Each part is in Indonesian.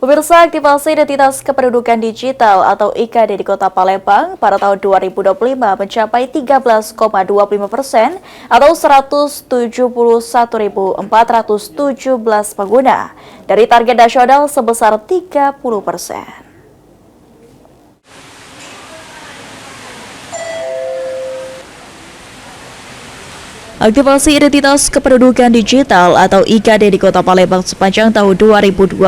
Pemirsa, aktivasi identitas kependudukan digital atau IKD di Kota Palembang pada tahun 2025 mencapai 13,25% atau 171.417 pengguna dari target nasional sebesar 30%. Aktivasi identitas kependudukan digital atau IKD di Kota Palembang sepanjang tahun 2025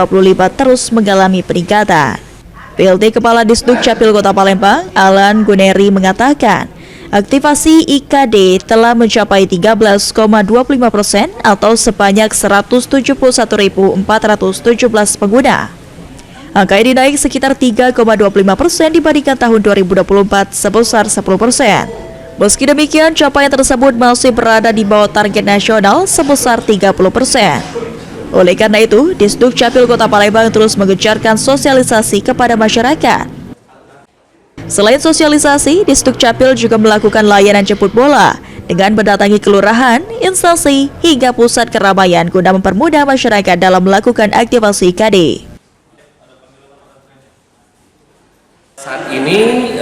terus mengalami peningkatan. PLT Kepala Disduk Capil Kota Palembang, Alan Guneri mengatakan, aktivasi IKD telah mencapai 13,25% atau sebanyak 171.417 pengguna. Angka ini naik sekitar 3,25% dibandingkan tahun 2024 sebesar 10%. Meski demikian, capaian tersebut masih berada di bawah target nasional sebesar 30%. Oleh karena itu, Disduk Capil Kota Palembang terus mengencarkan sosialisasi kepada masyarakat. Selain sosialisasi, Disduk Capil juga melakukan layanan jemput bola dengan mendatangi kelurahan, instansi, hingga pusat keramaian guna mempermudah masyarakat dalam melakukan aktivasi IKD. Saat ini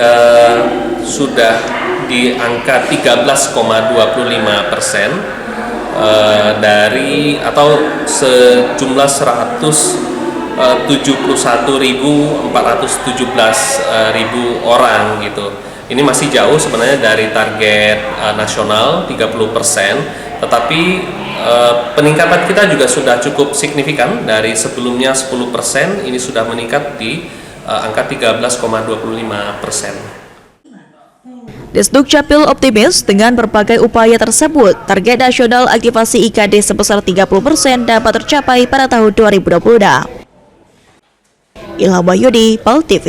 sudah di angka 13,25% dari atau sejumlah 171.417.000 orang gitu. Ini masih jauh sebenarnya dari target nasional 30%, tetapi peningkatan kita juga sudah cukup signifikan. Dari sebelumnya 10%, ini sudah meningkat di angka 13,25%. Disduk Capil optimis dengan berbagai upaya tersebut, target nasional aktivasi IKD sebesar 30% dapat tercapai pada tahun 2026. Ilham Wahyudi, PAL TV.